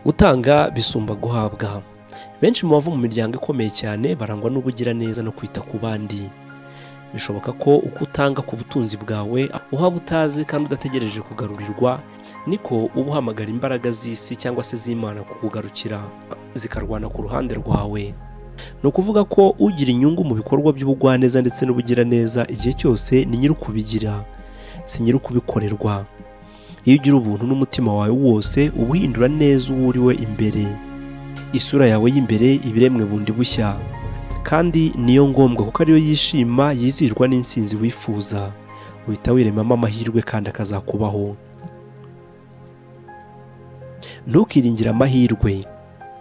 Gutanga bisumba guhabwa. Benshi mu bava mu miryango ikomeye cyane barangwa n'ubugira neza no kwita ku bandi. Bishoboka ko uko utanga ku butunzi bwawe uhaba utazi kandi udategereje kugarurirwa, niko uba uhamagara imbaraga z'isi cyangwa se z'Imana kukugarukira zikarwana ku ruhande rwawe. Ni ukuvuga ko ugira inyungu mu bikorwa by'ubugwaneza ndetse n'ubugira neza igihe cyose ni nyir'ukubigira, si nyir'ukubikorerwa. Iyo ugira ubuntu n'umutima wawe wose uba uhindura neza uwo uriwe imbere. Isura yawe y'imbere ibiremwe bundi bushya, kandi niyo ngombwa kuko ariyo yishima yizirwa n'insinzi wifuza. Uhita wiremamo amahirwe kandi akazakubaho. Ntukiringire amahirwe,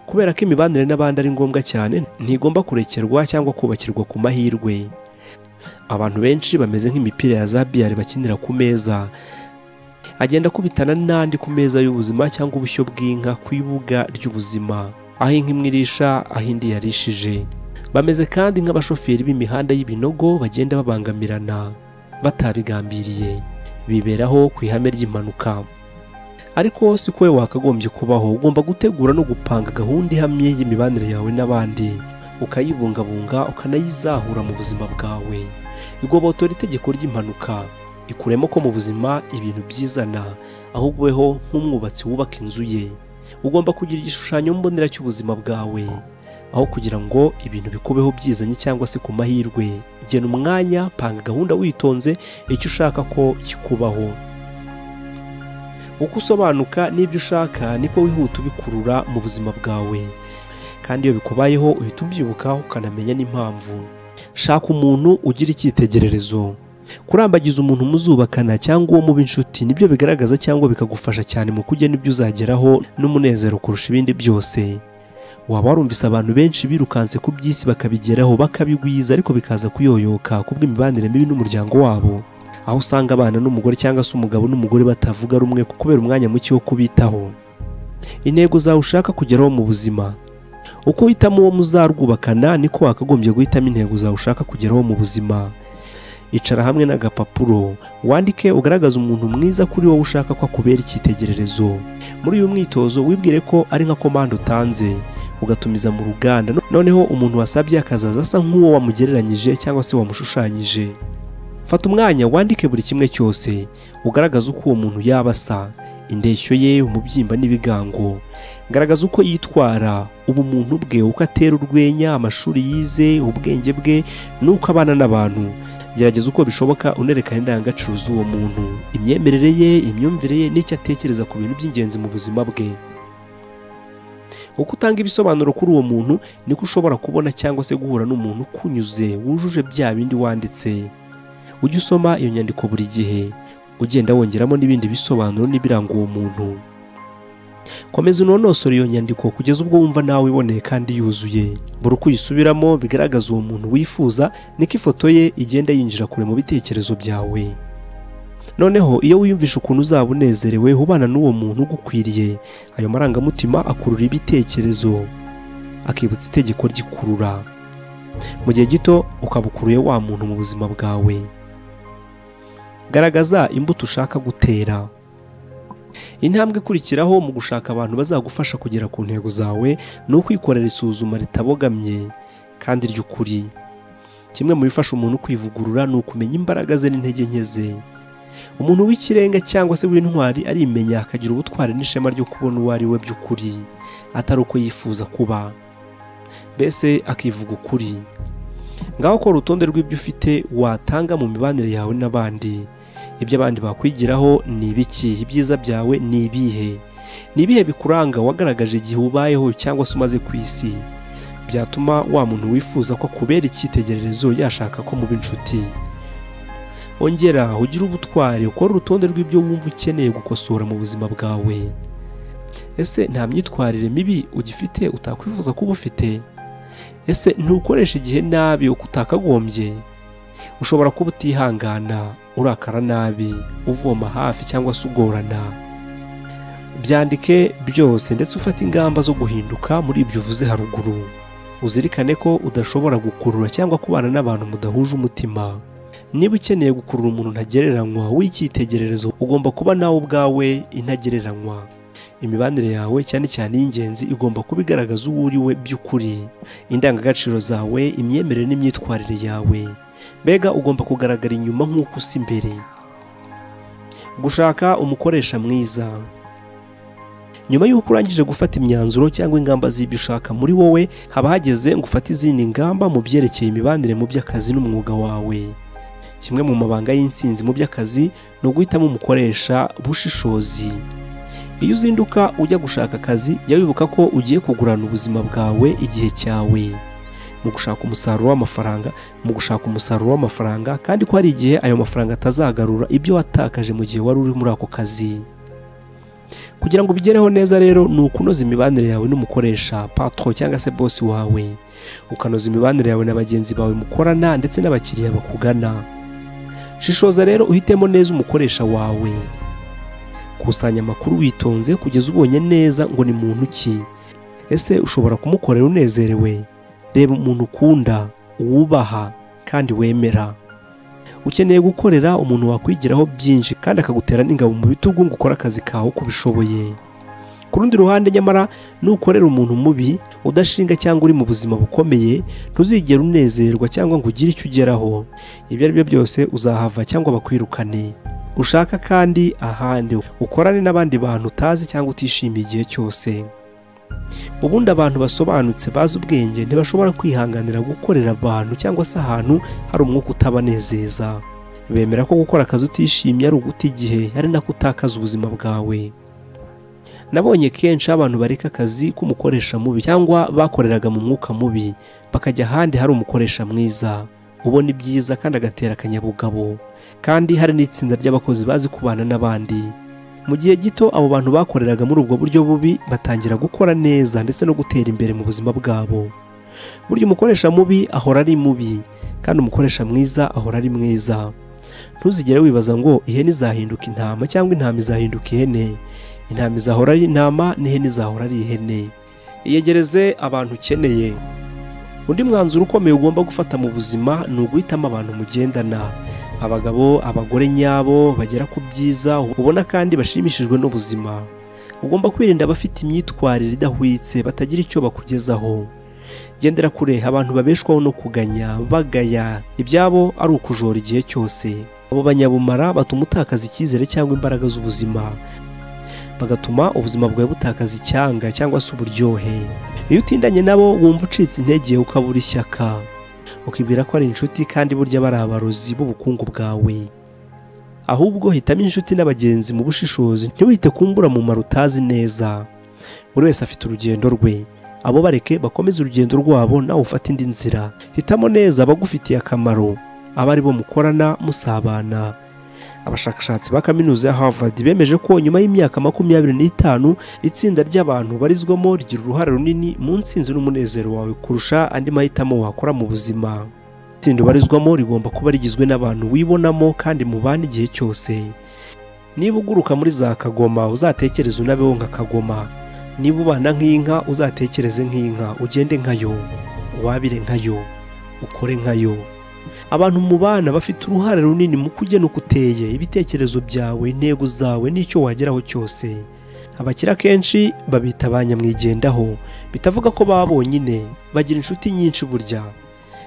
kubera ko imibanire n'abandi ari ngombwa cyane, ntigomba kurekerwa cyangwa kubakirwa ku mahirwe. Abantu benshi bameze nk'imipira ya za biyari bakinira ku meza, agenda akubitana n'andi ku meza y'ubuzima cyangwa ubushyo bw'inka ku ibuga ry'ubuzima, aho inka imwe irisha aho indi yarishije. Bameze kandi nk'abashoferi b'imihanda y'ibinogo bagenda babangamirana batabigambiriye, biberaho ku ihame ry'impanuka. Ariko si ko wakagombye kubaho. Ugomba gutegura no gupanga gahunda ihamye y'imibanire yawe n'abandi, ukayibungabunga ukanayizahura mu buzima bwawe. Igobotora itegeko ry'impanuka, ikuremo ko mu buzima ibintu byizana, ahubwo weho nk'umwubatsi wubaka inzu ye ugomba kugira igishushanyo mbonera cy'ubuzima bwawe, aho kugira ngo ibintu bikubeho byizanye cyangwa se ku mahirwe. Gena umwanya, panga gahunda witonze icyo ushaka ko kikubaho. Uko usobanuka n'ibyo ushaka niko wihuta ubikurura mu buzima bwawe, kandi iyo bikubayeho uhita ubyibuka ukanamenya n'impamvu. Shaka umuntu ugira icyitegererezo. Kurambagiza umuntu muzubakana cyangwa uwo muba inshuti nibyo bigaragaza cyangwa bikagufasha cyane mu kugena ibyo uzageraho n'umunezero kurusha ibindi byose. Waba warumvise abantu benshi birukanse ku by'isi bakabigeraho bakabigwiza, ariko bikaza kuyoyoka kubw'imibanire mibi n'umuryango wabo, aho usanga abana n'umugore cyangwa se umugabo n'umugore batavuga rumwe kubera umwanya muke wo kubitaho. Intego zawe ushaka kugeraho mu buzima, uko uhitamo uwo muzarwubakana niko wakagombye guhitamo intego zawe ushaka kugeraho mu buzima. Icara hamwe n'agapapuro wandike ugaragaza umuntu mwiza kuri wowe ushaka ko akubera icyitegererezo. Muri uyu mwitozo wibwire ko ari nka komando utanze ugatumiza mu ruganda, noneho umuntu wasabye akazaza asa nk'uwo wamugereranyije cyangwa se wamushushanyije. Fata umwanya wandike buri kimwe cyose, ugaragaza uko uwo muntu yaba asa, indeshyo ye, umubyimba n'ibigango. Garagaza uko yitwara, ubumuntu bwe, uko atera urwenya, amashuri yize, ubwenge bwe n'uko abana n'abantu. Gerageza uko bishoboka unerekana indangagaciro z'uwo muntu, imyemerere ye, imyumvire ye n'icyo atekereza ku bintu by'ingenzi mu buzima bwe. Uko utanga ibisobanuro kuri uwo muntu niko ushobora kubona cyangwa se guhura n'umuntu ukunyuze wujuje bya bindi wanditse. Ujye usoma iyo nyandiko buri gihe, ugenda wongeramo n'ibindi bisobanuro n'ibiranga uwo muntu. Komeza unonosore iyo nyandiko kugeza ubwo wumva nawe iboneye kandi yuzuye. Buri uko uyisubiramo bigaragaza uwo muntu wifuza, niko ifoto ye igenda yinjira kure mu bitekerezo byawe. Noneho iyo wiyumvisha ukuntu uzaba unezerewe ubana n'uwo muntu ugukwiriye, ayo marangamutima akurura ibitekerezo, akibutsa itegeko ry'ikurura. Mu gihe gito ukaba ukuruye wa muntu mu buzima bwawe. Garagaza imbuto ushaka gutera. Intambwe ikurikiraho mu gushaka abantu bazagufasha kugera ku ntego zawe ni ukwikorera isuzuma ritabogamye kandi ry'ukuri. Kimwe mu bifasha umuntu kwivugurura ni ukumenya imbaraga ze n'intege nke ze. Umuntu w'ikirenga cyangwa se w'intwari arimenya akagira ubutwari n'ishema ryo kubona uwo ari we by'ukuri, atari uko yifuza kuba. Mbese akivuga ukuri. Ngaho ko urutonde rw'ibyo ufite watanga mu mibanire yawe n'abandi. Ibyo abandi bakwigiraho ni ibiki? Ibyiza byawe ni ibihe? Ni ibihe bikuranga wagaragaje igihe ubayeho cyangwa se umaze ku isi, byatuma wa muntu wifuza ko kubera icyitegererezo yashaka ko muba inshuti? Ongera ugire ubutwari, ukore urutonde rw'ibyo wumva ukeneye gukosora mu buzima bwawe. Ese nta myitwarire mibi ugifite utakwifuza kuba ufite? Ese ntukoresha igihe nabi uko utakagombye? Ushobora kuba utihangana, urakara nabi, uvoma hafi cyangwa se ugorana. Byandike byose ndetse ufate ingamba zo guhinduka muri ibyo uvuze haruguru. Uzirikane ko udashobora gukurura cyangwa kubana n'abantu mudahuje umutima. Niba ukeneye gukurura umuntu ntagereranywa w'icyitegererezo, ugomba kuba nawe ubwawe intagereranywa. Imibanire yawe cyane cyane y'ingenzi igomba kuba igaragaza uwo uriwe by'ukuri, indangagaciro zawe, imyemerere n'imyitwarire yawe. Mbega ugomba kugaragara inyuma nk'uko usa imbere. Gushaka umukoresha mwiza. Nyuma y'uko urangije gufata imyanzuro cyangwa ingamba z'ibyo ushaka muri wowe, haba hageze ngo ufate izindi ngamba mu byerekeye imibanire mu by'akazi n'umwuga wawe. Kimwe mu mabanga y'intsinzi mu by'akazi ni uguhitamo umukoresha bushishozi. Iyo uzinduka ujya gushaka akazi, jya wibuka ko ugiye kugurana ubuzima bwawe, igihe cyawe, mu gushaka umusaruro w'amafaranga, kandi ko hari igihe ayo mafaranga atazagarura ibyo watakaje mu gihe wari uri muri ako kazi. Kugira ngo ubigereho neza rero ni ukunoza imibanire yawe n'umukoresha, patron cyangwa se boss wawe, ukanoza imibanire yawe na bagenzi bawe mukorana ndetse n'abakiriya bakugana. Shishoza rero uhitemo neza umukoresha wawe. Kusanya amakuru witonze kugeza ubonye neza ngo ni muntu ki. Ese ushobora kumukorera unezerewe? Reba umuntu ukunda, uwubaha kandi wemera. Ukeneye gukorera umuntu wakwigiraho byinshi kandi akagutera n'ingabo mu bitugu ngo ukore akazi kawe uko ubishoboye. Ku rundi ruhande nyamara, nukorera umuntu mubi, udashinga cyangwa uri mu buzima bukomeye, ntuzigera unezerwa cyangwa ngo ugire icyo ugeraho. Ibyo ari byo byose uzahava cyangwa bakwirukane. Ushaka kandi ahandi, ukorane n'abandi bantu utazi cyangwa utishimiye igihe cyose. Ubundi abantu basobanutse bazi ubwenge ntibashobora kwihanganira gukorera abantu cyangwa se ahantu hari umwuka utabanezeza. Bemera ko gukora akazi utishimye ari uguta igihe, ari nako utakaza ubuzima bwawe. Nabonye kenshi abantu bareka akazi k'umukoresha mubi cyangwa bakoreraga mu mwuka mubi, bakajya ahandi hari umukoresha mwiza, ubona ibyiza kandi agatera akanyabugabo, kandi hari n'itsinda ry'abakozi bazi kubana n'abandi. Mu gihe gito abo bantu bakoreraga muri ubwo buryo bubi batangira gukora neza ndetse no gutera imbere mu buzima bwabo. Burya umukoresha mubi ahora ari mubi, kandi umukoresha mwiza ahora ari mwiza. Ntuzigere wibaza ngo ihene izahinduka intama cyangwa intama izahinduka ihene. Intama izahora ari intama n'ihene izahora ari ihene. Iyegereze abantu ukeneye. Undi mwanzuro ukomeye ugomba gufata mu buzima ni uguhitamo abantu mugendana. Abagabo, abagore nyabo bagera ku byiza ubona kandi bashimishijwe n'ubuzima. Ugomba kwirinda abafite imyitwarire idahwitse batagira icyo bakugezaho. Gendera kure abantu babeshwaho no kuganya, bagaya, ibyabo ari ukujora igihe cyose. Abo banyabumara batuma utakaza icyizere cyangwa imbaraga z'ubuzima, bagatuma ubuzima bwawe butakaza icyanga cyangwa se uburyohe. Iyo utindanye nabo wumva ucitse intege, ukabura ishyaka, ukibwira ko ari inshuti kandi burya bari abarozi b'ubukungu bwawe. Ahubwo hitamo inshuti n'abagenzi mu bushishozi, ntiwite kumbura mu mumaro utazi neza. Buri wese afite urugendo rwe, abo bareke bakomeze urugendo rwabo, nawe ufata indi nzira. Hitamo neza abagufitiye akamaro, abari bo mukorana musabana. Abashakashatsi ba kaminuza ya Harvard bemeje ko nyuma y'imyaka 25 itsinda ry'abantu barizwamo rigira uruhare runini mu ntsinzi n'umunezero wawe kurusha andi mahitamo wakora mu buzima. Itsinda barizwamo rigomba kuba rigizwe n'abantu wibonamo kandi mubana igihe cyose. Niba uguruka muri za kagoma, uzatekereze unabeho nka kagoma. Niba ubana nk'inka, uzatekereze nk'inka, ugende nkayo, wabire nkayo, ukore nkayo. Abantu mubana bafite uruhare runini mu kugena uko uteye, ibitekerezo byawe, intego zawe n'icyo wageraho cyose. Abakira kenshi babita abanyamwigendaho, bitavuga ko baba bonyine, bagira inshuti nyinshi burya,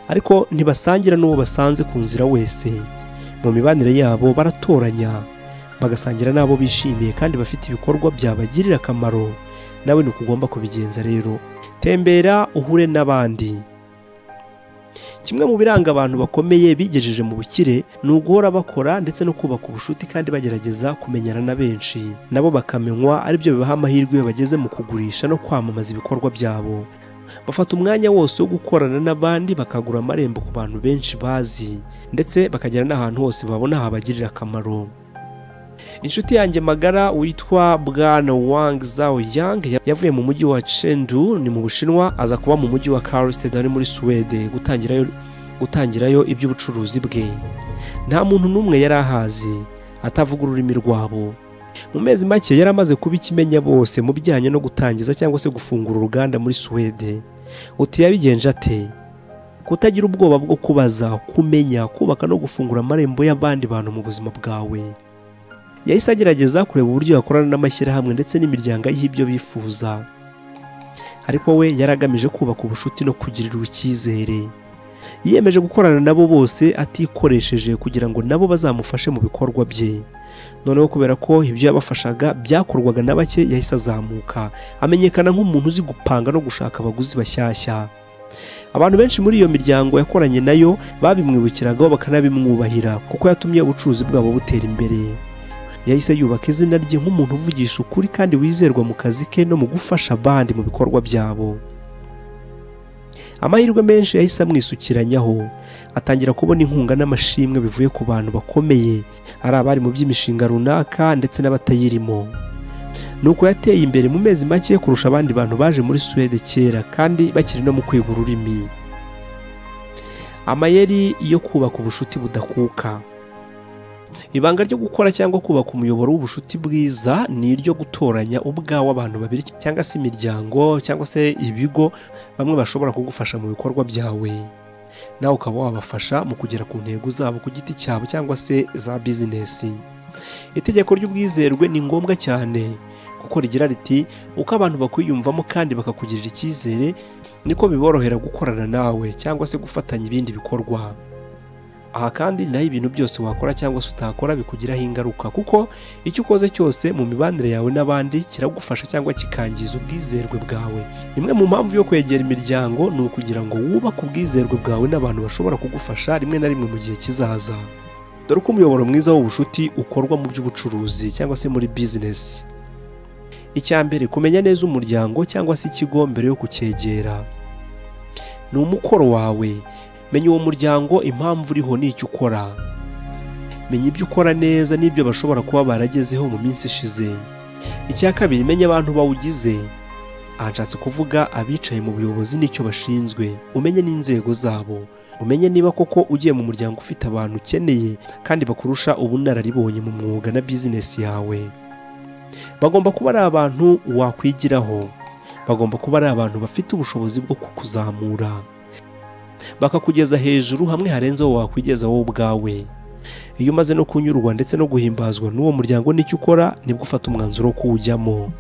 ariko ntibasangira n'uwo basanze ku nzira wese. Mu mibanire yabo baratoranya, bagasangira n'abo bishimiye kandi bafite ibikorwa byabagirira akamaro. Nawe ni uko ugomba kubigenza rero. Tembera uhure n'abandi. Kimwe mu biranga abantu bakomeye bigejeje mu bukire ni uguhora bakora ndetse no kubaka ubushuti kandi bagerageza kumenyana na benshi, nabo bakamenywa, ari byo bibaha amahirwe bageze mu kugurisha no kwamamaza ibikorwa byabo. Bafata umwanya wose wo gukorana n'abandi, bakagura amarembo ku bantu benshi bazi, ndetse bakagera n'ahantu hose babona habagirira akamaro. Inshuti yanjye magara witwa Bwana Wang Zhaoyang yavuye mu mujyi wa Chengdu ni mu Bushinwa, aza kuba mu mujyi wa Karlstad muri Sweden gutangirayo iby'ubucuruzi bwe. Nta muntu n'umwe yari ahazi atavuga ururimi rwabo. Mu mezi make yari amaze kuba ikimenya bose mu bijyanye no gutangiza cyangwa se gufungura uruganda muri Sweden. Uti yabigenje ate? Kutagira ubwoba bwo kubaza, kumenya, kubaka no gufungura amarembo y'abandi bantu mu buzima bwawe. yahise agerageza kureba uburyo yakorana n'amashyirahamwe ndetse n'imiryango y'ibyo bifuza, ariko we yaragamije kubaka ubucuti no kugirira icyizere. Yiyemeje gukorana nabo bose atikoresheje kugira ngo nabo bazamufashe mu bikorwa bye. Noneho kubera ko ibyo yabafashaga byakorwaga na bake, yahise azamuka amenyekana nk'umuntu uzi gupanga no gushaka abaguzi bashyashya. Abantu benshi muri iyo miryango yakoranye nayo babimwibukiragaho bakanabimwubahira kuko yatumye ubucuruzi bwabo butera imbere. Yahise yubaka izina rye nk'umuntu uvugisha ukuri kandi wizerwa mu kazi ke no mu gufasha abandi mu bikorwa byabo. Amahirwe menshi yahise amwisukiranyaho, atangira kubona inkunga n'amashimwe bivuye ku bantu bakomeye, ari abari mu by'imishinga runaka ndetse n'abatayirimo. Nuko yateye imbere mu mezi make kurusha abandi bantu baje muri Suwede kera kandi bakiri no mu kwiga ururimi. Amayeri yo kubaka ubucuti budakuka. Ibanga ryo gukora cyangwa kubaka umuyoboro w'ubucuti bwiza ni iryo gutoranya ubwawe abantu babiri cyangwa se imiryango cyangwa se ibigo bamwe bashobora kugufasha mu bikorwa byawe, nawe ukaba wabafasha mu kugera ku ntego zabo ku giti cyabo cyangwa se za bizinesi. Itegeko ry'ubwizerwe ni ngombwa cyane kuko rigira riti uko abantu bakwiyumvamo kandi bakakugirira icyizere niko biborohera gukorana nawe cyangwa se gufatanya ibindi bikorwa. Aha kandi naho ibintu byose wakora cyangwa se utakora bikugiraho ingaruka kuko icyo ukoze cyose mu mibanire yawe n'abandi kiragufasha cyangwa kikangiza ubwizerwe bwawe. Imwe mu mpamvu yo kwegera imiryango ni ukugira ngo wubake ubwizerwe bwawe n'abantu bashobora kugufasha rimwe na rimwe mu gihe kizaza. Dore uko umuyoboro mwiza w'ubucuti ukorwa mu by'ubucuruzi cyangwa se muri bizinesi. Icya mbere, kumenya neza umuryango cyangwa se ikigo mbere yo kucyegera. Ni umukoro wawe. Menya uwo muryango impamvu uriho n'icyo ukora. Menya ibyo ukora neza n'ibyo bashobora kuba baragezeho mu minsi ishize. Icya kabiri, menya abantu bawugize. Aha nshatse kuvuga abicaye mu buyobozi n'icyo bashinzwe. Umenye n'inzego zabo. Umenye niba koko ugiye mu muryango ufite abantu ukeneye kandi bakurusha ubunararibonye mu mwuga na bizinesi yawe. Bagomba kuba ari abantu wakwigiraho. Bagomba kuba ari abantu bafite ubushobozi bwo kukuzamura, bakakugeza hejuru hamwe harenzeho wakwigeza wowe ubwawe. Iyo umaze no kunyurwa ndetse no guhimbazwa n'uwo muryango n'icyo ukora, nibwo ufata umwanzuro wo kuwujyamo.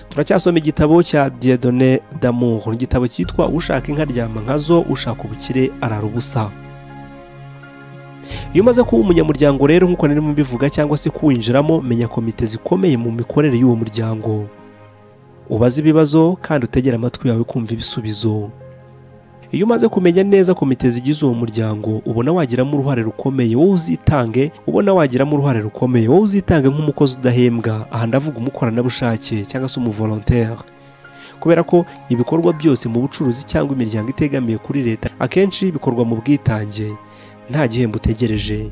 Turacyasoma igitabo cya Dieudonné d'Amour, igitabo cyitwa Ushaka Inka Aryama Nkazo, ushaka ubukire arara ubusa. Iyo umaze kuba umunyamuryango rero nk'uko nari mbivuga cyangwa se kuwinjiramo, menya komite zikomeye mu mikorere y'uwo muryango. Ubaze ibibazo kandi utegera amatwi yawe kumva ibisubizo. Iyo umaze kumenya neza komite zigize uwo muryango, ubona wagiramo uruhare rukomeye, wowe uzitange, nk'umukozi udahembwa. Aha ndavuga umukoranabushake cyangwa se umuvolontaire. Kubera ko ibikorwa byose mu bucuruzi cyangwa imiryango itegamiye kuri leta akenshi bikorwa mu bwitange, nta gihembo utegereje.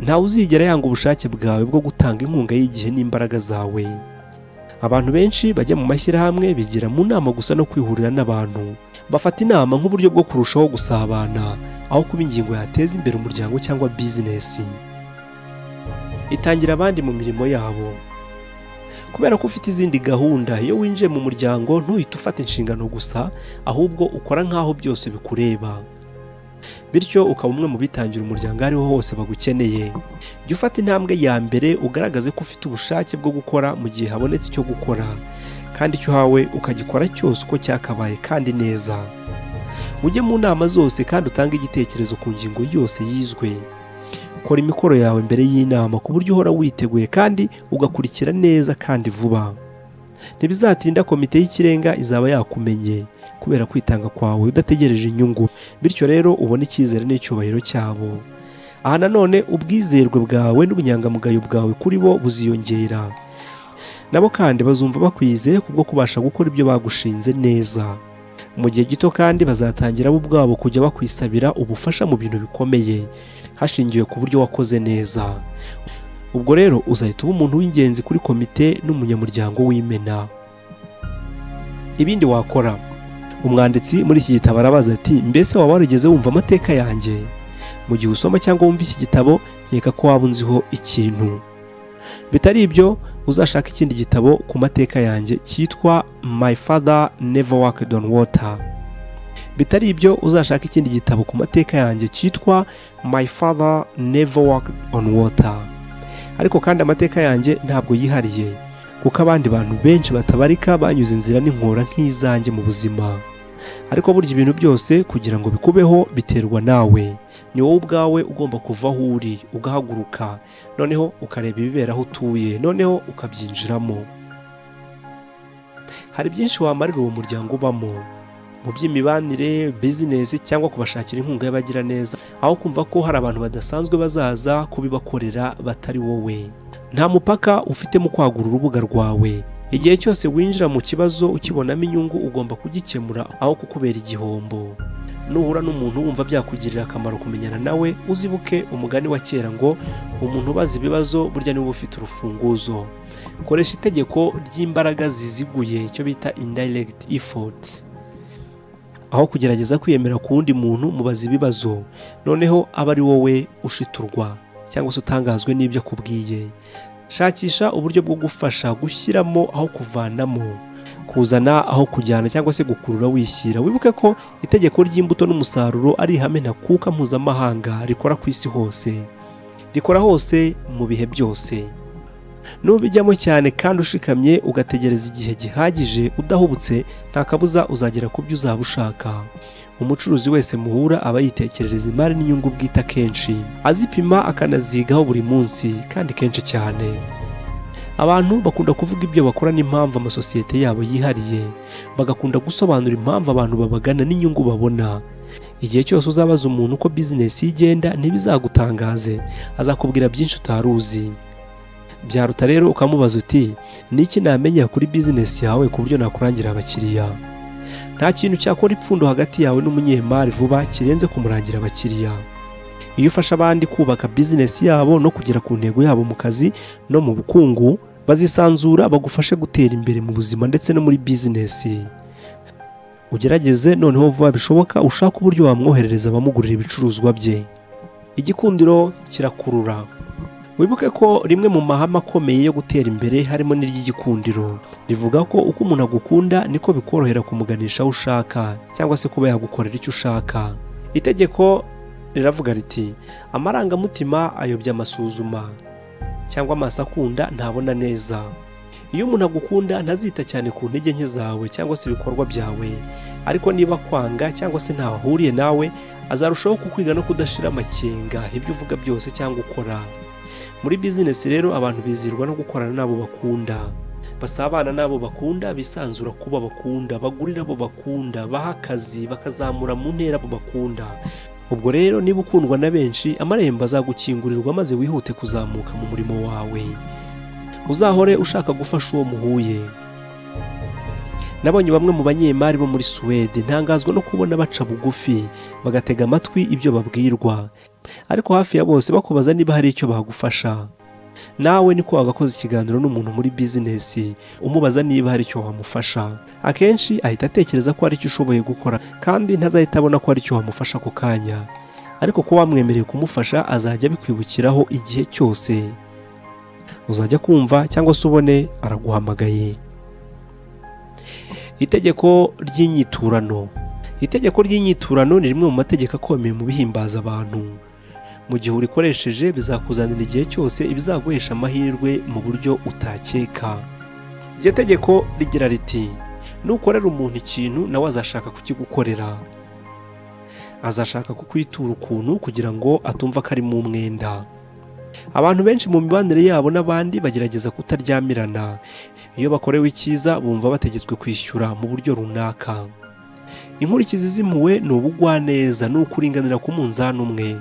Ntawe uzigera yanga ubushake bwawe bwo gutanga inkunga y'igihe n'imbaraga zawe. Abantu benshi bajya mu mashyirahamwe bigira mu nama gusa no kwihurira n'abantu. Bafata inama nk'uburyo bwo kurushaho gusabana aho kuba ingingo yateza imbere umuryango cyangwa bizinesi. Itangira abandi mu mirimo yabo. Kubera ko ufite izindi gahunda, iyo winjiye mu muryango ntuhite ufata inshingano gusa, ahubwo ukora nk'aho byose bikureba. Bityo ukaba umwe mu bitangira umuryango ariho hose bagukeneye. Jya ufata intambwe ya mbere ugaragaze ko ufite ubushake bwo gukora mu gihe habonetse icyo gukora, kandi icyo uhawe ukagikora cyose uko cyakabaye kandi neza. Ujye mu nama zose kandi utange igitekerezo ku ngingo yose yizwe. Kora imikoro yawe mbere y'inama ku buryo uhora witeguye kandi ugakurikira neza kandi vuba. Ntibizatinda komite y'ikirenga izaba yakumenye kubera kwitanga kwawe udategereje inyungu, bityo rero ubone icyizere n'icyubahiro cyabo. Aha nanone ubwizerwe bwawe n'ubunyangamugayo bwawe kuri bo buziyongera. Nabo kandi bazumva bakwize kubwo kubasha gukora ibyo bagushinze neza. Mu gihe gito kandi bazatangira bo ubwabo kujya bakwisabira ubufasha mu bintu bikomeye hashingiwe ku buryo wakoze neza. Ubwo rero uzahita uba umuntu w'ingenzi kuri komite n'umunyamuryango w'imena. Ibindi wakora. Umwanditsi muri iki gitabo arabaza ati, mbese waba warigeze wumva amateka yanjye? Mu gihe usoma cyangwa wumva iki gitabo, nkeka ko waba unziho ikintu. Bitari ibyo, uzashaka ikindi gitabo ku mateka yanjye cyitwa My Father Never Walked on Water. Bitari ibyo, uzashaka ikindi gitabo ku mateka yanjye cyitwa My Father Never Walked on Water. ariko kandi amateka yanjye ntabwo yihariye, kuko abandi bantu benshi batabarika banyuze inzira n'inkora nk'izanjye mu buzima. Ariko burya ibintu byose kugira ngo bikubeho biterwa nawe. Ni wowe ubwawe ugomba kuva aho uri ugahaguruka, noneho ukareba ibibera aho utuye, noneho ukabyinjiramo. Hari byinshi wamarira uwo muryango ubamo, mu by'imibanire, bizinesi cyangwa kubashakira inkunga y'abagira neza, aho kumva ko hari abantu badasanzwe bazaza kubibakorera batari wowe. Nta mupaka ufite mu kwagura urubuga rwawe. Igihe cyose winjira mu kibazo ukibonamo inyungu ugomba kugikemura aho kukubera igihombo. Nuhura n'umuntu wumva byakugirira akamaro kumenyana nawe, uzibuke umugani wa kera ngo umuntu ubaza ibibazo burya niwe ufite urufunguzo. Koresha itegeko ry'imbaraga ziziguye, icyo bita indirect effort. Aho kugerageza kwiyemera ku wundi muntu mubaza ibibazo, noneho aba ari wowe ushiturwa cyangwa se utangazwe n'ibyo akubwiye. Shakisha uburyo bwo gufasha, gushyiramo aho kuvanamo, kuzana aho kujyana cyangwa se gukurura wishyira. Wibuke ko itegeko ry'imbuto n'umusaruro ari ihame ntakuka mpuzamahanga rikora ku isi hose, rikora hose mu bihe byose. Nubijyamo cyane kandi ushikamye ugategereza igihe gihagije udahubutse, nta kabuza uzagera ku byo uzaba ushaka. Umucuruzi wese muhura aba yitekerereza imari n'inyungu bwita kenshi, azipima akanazigaho buri munsi kandi kenshi cyane. Abantu bakunda kuvuga ibyo bakora n'impamvu amasosiyete yabo yihariye, bagakunda gusobanura impamvu abantu babagana n'inyungu babona. Igihe cyose uzabaza umuntu uko bizinesi igenda ntibizagutangaze, azakubwira byinshi utaruzi. Byaruta rero ukamubaza uti niki namenya kuri bizinesi yawe ku buryo nakurangira abakiriya. Nta kintu cyakora ipfundo hagati yawe n'umunyemari vuba kirenze kumurangira abakiriya. Iyo ufasha abandi kubaka bizinesi yabo no kugera ku ntego yabo mu kazi no mu bukungu, bazisanzura bagufashe gutera imbere mu buzima ndetse no muri bizinesi. Ugerageze noneho vuba bishoboka ushaka uburyo wamwoherereza abamugurira ibicuruzwa bye. Igikundiro kirakurura. Wibuke ko rimwe mu mahame akomeye yo gutera imbere harimo n'iry'igikundiro. Rivuga ko uko umuntu agukunda niko bikorohera kumuganisha aho ushaka cyangwa se kuba yagukorera icyo ushaka. Itegeko riravuga riti amarangamutima ayobya amasuzuma, cyangwa amaso akunda ntabona neza. Iyo umuntu agukunda ntazita cyane ku ntege nke zawe cyangwa se ibikorwa byawe, ariko niba kwanga cyangwa se ntaho ahuriye nawe, azarushaho kukwiga no kudashira amakenga ibyo uvuga byose cyangwa ukora. Muri bizinesi rero abantu bizirwa no gukorana n'abo bakunda, basabana n'abo bakunda, bisanzura kuba bakunda, bagurira abo bakunda, baha akazi, bakazamura mu ntera abo bakunda. Ubwo rero niba ukundwa na benshi, amarembo azagukingurirwa maze wihute kuzamuka mu murimo wawe. Uzahore ushaka gufasha uwo muhuye. Nabonye bamwe mu banyemari bo muri Suwede ntangazwa no kubona baca bugufi bagatega amatwi ibyo babwirwa, ariko hafi ya bose bakubaza niba hari icyo bagufasha. Nawe niko wagakoze ikiganiro n'umuntu muri bizinesi umubaza niba hari icyo wamufasha. Akenshi ahita atekereza ko hari icyo ushoboye gukora kandi ntazahita abona ko hari icyo wamufasha ako kanya, ariko ko wamwemereye kumufasha azajya bikwibukiraho igihe cyose. Uzajya kumva cyangwa se ubone araguhamagaye. Itegeko ry'inyiturano. Itegeko ry'inyiturano ni rimwe mu mategeko akomeye mu bihimbaza abantu. Mu gihe urikoresheje bizakuzanira igihe cyose ibizaguhesha amahirwe mu buryo utakeka. Iryo tegeko rigira riti nukorera umuntu ikintu nawe azashaka kukigukorera. Azashaka kukwitura ukuntu kugira ngo atumva ko ari mu mwenda. Abantu benshi mu mibanire yabo n'abandi bagerageza kutaryamirana. Iyo bakorewe icyiza bumva bategetswe kwishyura mu buryo runaka. Inkurikizi z'impuhwe ni ubugwaneza, ni ukuringanira ku munzani umwe.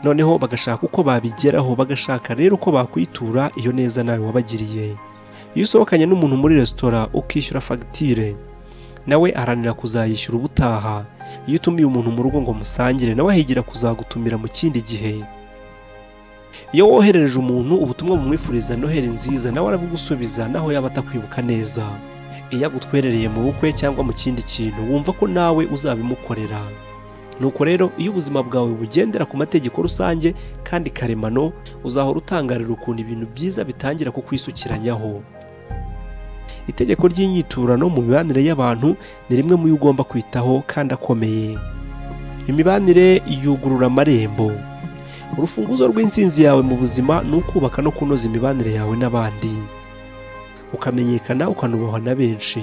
Noneho bagashaka uko babigeraho, bagashaka rero uko bakwitura iyo neza nawe wabagiriye. Iyo usohokanye n'umuntu muri resitora ukishyura fagitire, nawe aharanira kuzayishyura ubutaha. Iyo utumiye umuntu mu rugo ngo musangire, nawe ahigira kuzagutumira mu kindi gihe. Iyo woherereje umuntu ubutumwa bumwifuriza Noheli nziza, nawe arabugusubiza naho yaba atakwibuka neza. Iyo agutwerereye mu bukwe cyangwa mu kindi kintu, wumva ko nawe uzabimukorera. Nuko rero iyo ubuzima bwawe bugendera ku mategeko rusange kandi karemano, uzahora utangarira ukuntu ibintu byiza bitangira kukwisukiranyaho. Itegeko ry'inyiturano mu mibanire y'abantu ni rimwe mu yo ugomba kwitaho kandi akomeye. Imibanire yugurura amarembo. Urufunguzo rw'intsinzi yawe mu buzima ni ukubaka no kunoza imibanire yawe n'abandi, ukamenyekana ukanubahwa na benshi,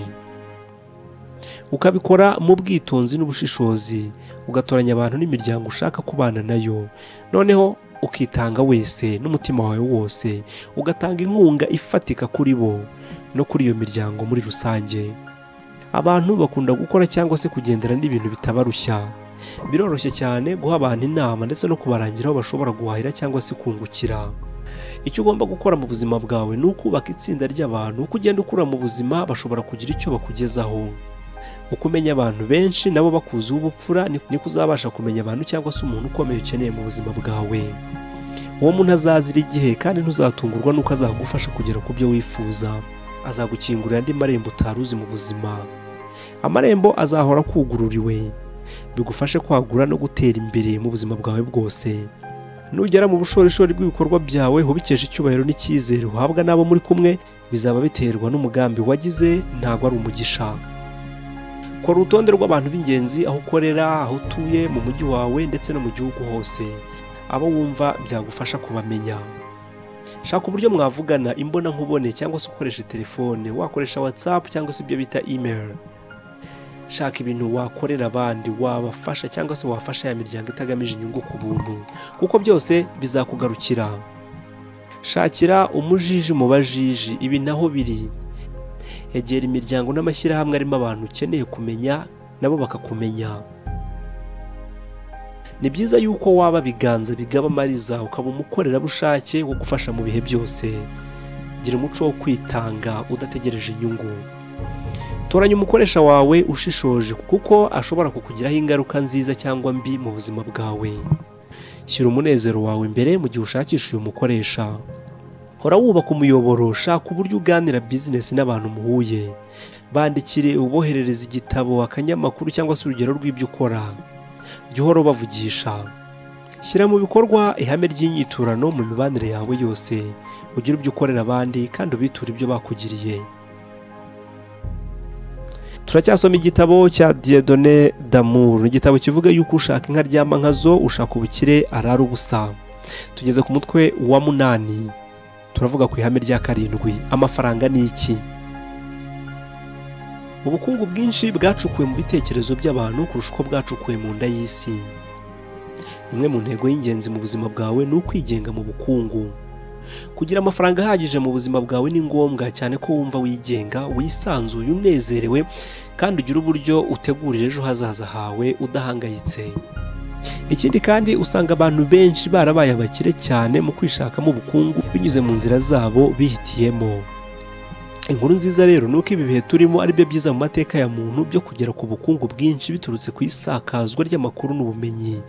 ukabikora mu bwitonzi n'ubushishozi, ugatoranya abantu n'imiryango ushaka kubana nayo, noneho ukitanga wese n'umutima wawe wose, ugatanga inkunga ifatika kuri bo no kuri iyo miryango muri rusange. Abantu bakunda gukora cyangwa se kugendera n'ibintu bitabarushya. Biroroshye cyane guha abantu inama ndetse no kubarangira aho bashobora guhahira cyangwa se kungukira. Icyo ugomba gukora mu buzima bwawe ni ukubaka itsinda ry'abantu. Uko ugenda ukura mu buzima bashobora kugira icyo bakugezaho. Uko umenya abantu benshi nabo bakuziho ubupfura, niko uzabasha kumenya abantu cyangwa se umuntu ukomeye ukeneye mu buzima bwawe. Uwo muntu azazira igihe kandi ntuzatungurwa nuko azagufasha kugera ku byo wifuza. Azagukingurira andi marembo utari uzi mu buzima. Amarembo azahora kugururiwe, bigufashe kwagura no gutera imbere mu buzima bwawe bwose. Nugera mu bushorishori bw'ibikorwa byawe hubikesha icyubahiro n'icyizere uhabwa n'abo muri kumwe, bizaba biterwa n'umugambi wagize, ntago ari umugisha. Kora urutonde rw'abantu b'ingenzi aho ukorera, aho utuye, mu mujyi wawe ndetse no mu gihugu hose, abo wumva byagufasha kubamenya. Shaka uburyo mwavugana imbona nkubone cyangwa se ukoresha telefone, wakoresha WhatsApp cyangwa se ibyo bita email. Shaka ibintu wakorera abandi, wabafasha cyangwa se wafasha ya miryango itagamije inyungu ku buntu, kuko byose bizakugarukira. Shakira umujiji mu bajiji, ibi naho biri. Egera imiryango n'amashyirahamwe arimo abantu ukeneye kumenya, nabo bakakumenya. Ni byiza yuko waba biganza bigaba amariza, ukaba umukorerabushake wo gufasha mu bihe byose. Gira umuco wo kwitanga udategereje inyungu. Toranya umukoresha wawe ushishoje, kuko ashobora kukugiraho ingaruka nziza cyangwa mbi mu buzima bwawe. Shyira umunezero wawe imbere mu gihe ushakisha uyu mukoresha. Hora wubaka umuyoboro, shaka uburyo uganira business n'abantu muhuye. Bandikire, uboherereza igitabo, akanyamakuru cyangwa se urugero rw'ibyo ukora. Jya uhora ubavugisha. Shyira mu bikorwa ihame ry'inyiturano mu mibanire yawe yose. Ugire ibyo ukorera abandi kandi ubiture ibyo bakugiriye. Turacyasoma igitabo cya Dieudonné Damour, igitabo kivuga yuko ushaka Inka Aryama Nkazo, ushaka ubukire arara ubusa. Tugeze ku mutwe wa 8. Turavuga ku ihame rya 7. Amafaranga ni iki? Ubukungu bwinshi bwacukuwe mu bitekerezo by'abantu kurusha uko bwacukuwe mu nda y'isi. Imwe mu ntego y'ingenzi mu buzima bwawe ni ukwigenga mu bukungu. Kugira amafaranga ahagije mu buzima bwawe ni ngombwa cyane ko wumva wigenga, wisanzuye, unezerewe kandi ugira uburyo utegurira ejo hazaza hawe udahangayitse. Ikindi kandi usanga abantu benshi barabaye abakire cyane mu kwishakamo ubukungu binyuze mu nzira zabo bihitiyemo. Inkuru nziza rero nuko ibi bihe turimo ari byo byiza mu mateka ya muntu byo kugera ku bukungu bwinshi biturutse ku isakazwa ry'amakuru n'ubumenyi,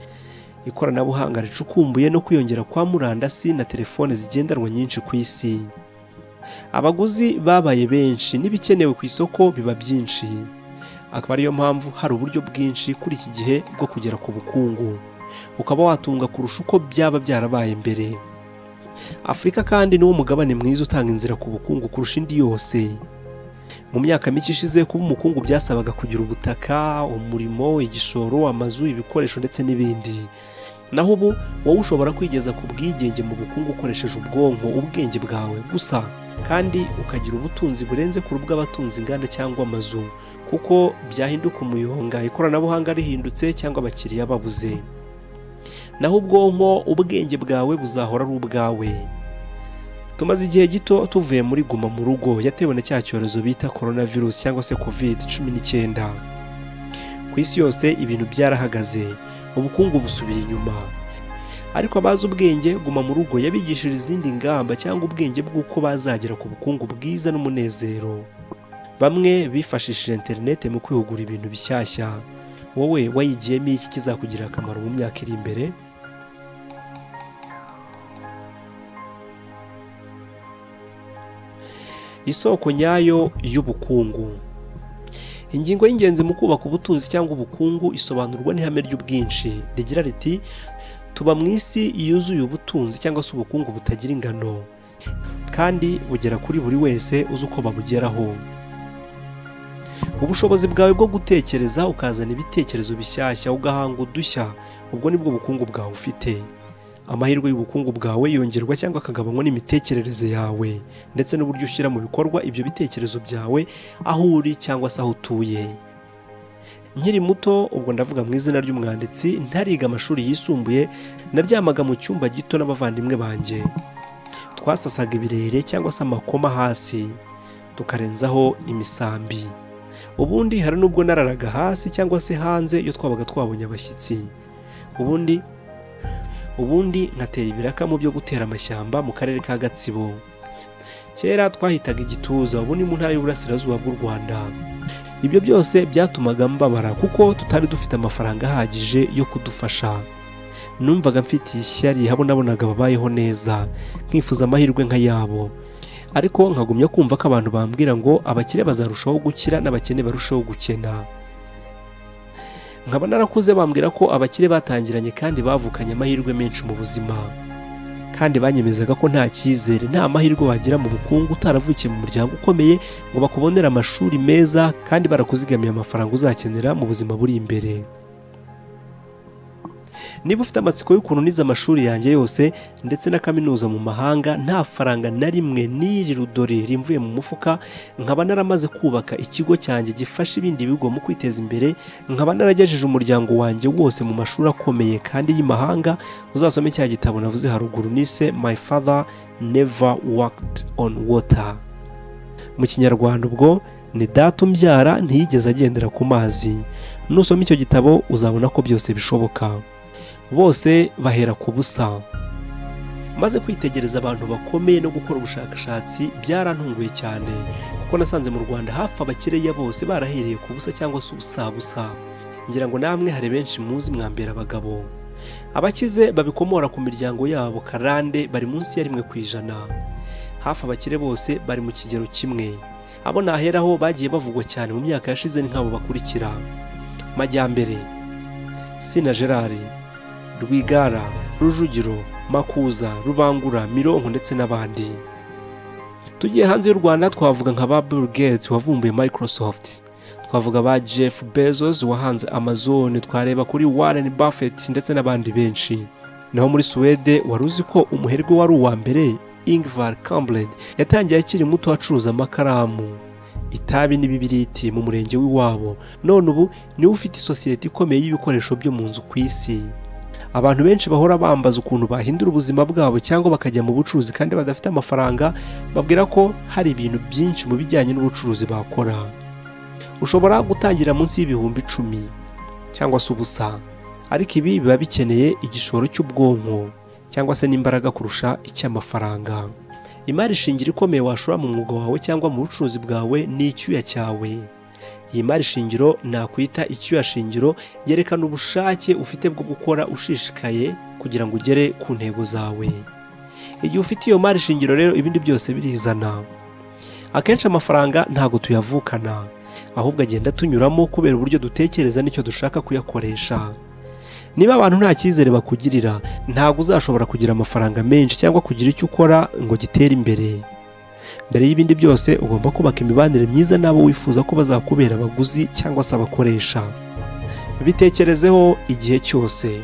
ikoranabuhanga ricukumbuye no kwiyongera kwa murandasi na telefone zigendanwa nyinshi ku isi. Abaguzi babaye benshi n'ibikenewe ku isoko biba byinshi. Akaba ariyo mpamvu hari uburyo bwinshi kuri iki gihe bwo kugera ku bukungu, ukaba watunga kurusha uko byaba byarabaye mbere. Afurika kandi niwo mugabane mwiza utanga inzira ku bukungu kurusha indi yose. Mu myaka mike ishize kuba umukungu byasabaga kugira ubutaka, umurimo, igishoro, amazu, ibikoresho ndetse n'ibindi. Naho ubu wowe ushobora kwigeza ku bwigenge mu bukungu ukoresheje ubwonko, ubwenge bwawe gusa, kandi ukagira ubutunzi burenze ku bw'abatunzi inganda cyangwa amazu, kuko byahinduka umuyonga ikoranabuhanga rihindutse cyangwa abakiriya babuze. Naho ubwonko, ubwenge bwawe buzahora ari ubwawe. Tumaze igihe gito tuvuye muri guma mu rugo yatewe na cya cyorezo bita coronavirus cyangwa se COVID-19. Ku isi yose ibintu byarahagaze, ubukungu busubira inyuma. Ariko abazi ubwenge guma mu rugo yabigishije izindi ngamba cyangwa ubwenge bw'uko bazagera ku bukungu bwiza n'umunezero. Bamwe bifashishije internet mu kwihugura ibintu bishyashya. Wowe wayigiyemo iki kizakugirira akamaro mu myaka iri imbere? Isoko nyayo y'ubukungu. Ingingo y'ingenzi mu kubaka ubutunzi cyangwa ubukungu isobanurwa n'ihame ry'ubwinshi rigira riti tuba mu isi yuzuye ubutunzi cyangwa se ubukungu butagira ingano, kandi bugera kuri buri wese uzi uko babugeraho. Ubushobozi bwawe bwo gutekereza ukazana ibitekerezo bishyashya ugahanga udushya, ubwo nibwo bukungu bwawe ufite. amahirwe y'ubukungu bwawe yongerwa cyangwa akagabanywa n'imitekerereze yawe ndetse n'uburyo ushyira mu bikorwa ibyo bitekerezo byawe aho uri cyangwa se aho utuye. Nkiri muto, ubwo ndavuga mu izina ry'umwanditsi, ntariga amashuri yisumbuye, naryamaga mu cyumba gito n'abavandimwe banjye. Twasasaga ibirere cyangwa se amakoma hasi, tukarenzaho imisambi. Ubundi hari n'ubwo nararaga hasi cyangwa se hanze iyo twabaga twabonye abashyitsi. Ubundi nkatera ibiraka mu byo gutera amashyamba mu karere ka Gatsibo. Kera twahitaga Igituza, ubu ni mu ntara y'Uburasirazuba bw'u Rwanda. Ibyo byose byatumaga mbabara kuko tutari dufite amafaranga ahagije yo kudufasha. Numvaga mfitiye ishyari habo nabonaga babayeho neza, nkifuza amahirwe nk'ayabo. Ariko nkagumya kumva ko abantu bambwira ngo abakire bazarushaho gukira n'abakene barushaho gukena. Nkaba narakuze bambwira ko abakire batangiranye kandi bavukanye amahirwe menshi mu buzima, kandi banyemezaga ko nta cyizere, nta mahirwe wagira mu bukungu utaravukiye mu muryango ukomeye ngo bakubonere amashuri meza kandi barakuzigamiye amafaranga uzakenera mu buzima buri imbere. Niba ufite amatsiko y'ukuntu nize amashuri yanjye yose ndetse na kaminuza mu mahanga nta faranga na rimwe n'iri rudore rimvuye mu mufuka, nkaba naramaze kubaka ikigo cyanjye gifasha ibindi bigo mu kwiteza imbere, nkaba naragejeje umuryango wanjye wose mu mashuri akomeye kandi y'imahanga, uzasome cya gitabo navuze haruguru nise My Father Never Walked on Water. Mu Kinyarwanda ubwo ni data umbyara ntiyigeze agendera ku mazi. Nusoma icyo gitabo uzabona ko byose bishoboka. Bose bahera ku busa. Maze kwitegereza abantu bakomeye no gukora ubushakashatsi byarantunguye cyane, kuko nasanze mu Rwanda hafi abakireya bose barahereye ku busa cyangwa se ubusa. Ngira ngo namwe hari benshi muzi mwambera abagabo. Abakize babikomora ku miryango yabo karande bari munsi ya 1%. Hafi abakire bose bari mu kigero kimwe. Abo naheraho bagiye bavugwa cyane mu myaka yashize ni nk'abo bakurikira: Majyambere, Sina Gerard, Rwigara, Rujugiro, Makuza, Rubangura, Mironko ndetse n'abandi. Tugiye hanze y'u Rwanda twavuga nka ba Bill Gates wavumbuye Microsoft, twavuga ba Jeff Bezos wahanze Amazon, twareba kuri Warren Buffett ndetse n'abandi benshi. Naho muri Swede waruzi ko umuherwe wari uwa mbere Ingvar Kamprad yatangiye akiri muto acuruza amakaramu, itabi n'ibibiriti mu murenge w'iwabo. None ubu niwe ufite isosiyete ikomeye y'ibikoresho byo mu nzu ku isi. Abantu benshi bahora bambaza ukuntu bahindura ubuzima bwabo cyangwa bakajya mu bucuruzi kandi badafite amafaranga, babwira ko hari ibintu byinshi mu bijyanye n'ubucuruzi bakora. Ushobora gutangira munsi y'ibihumbi 10 cyangwa se ubusa, ariko ibi biba bikeneye igishoro cy'ubwonko cyangwa se n'imbaraga kurusha icy'amafaranga. Imari shingiro ikomeye washora mu mwuga wawe cyangwa mu bucuruzi bwawe ni icyuya cyawe. Iyi mari shingiro nakwita icyuya shingiro yerekana ubushake ufite bwo gukora ushishikaye kugira ngo ugere ku ntego zawe. Igihe ufite iyo mari shingiro rero ibindi byose birizana. Akenshi amafaranga ntago tuyavukana, ahubwo agenda tunyuramo kubera uburyo dutekereza n'icyo dushaka kuyakoresha. Niba abantu nta cyizere bakugirira, ntago uzashobora kugira amafaranga menshi cyangwa kugira icyo ukora ngo gitere imbere. Mbere y'ibindi byose ugomba kubaka imibanire myiza n'abo wifuza ko bazakubera abaguzi cyangwa se abakoresha. Bitekerezeho igihe cyose.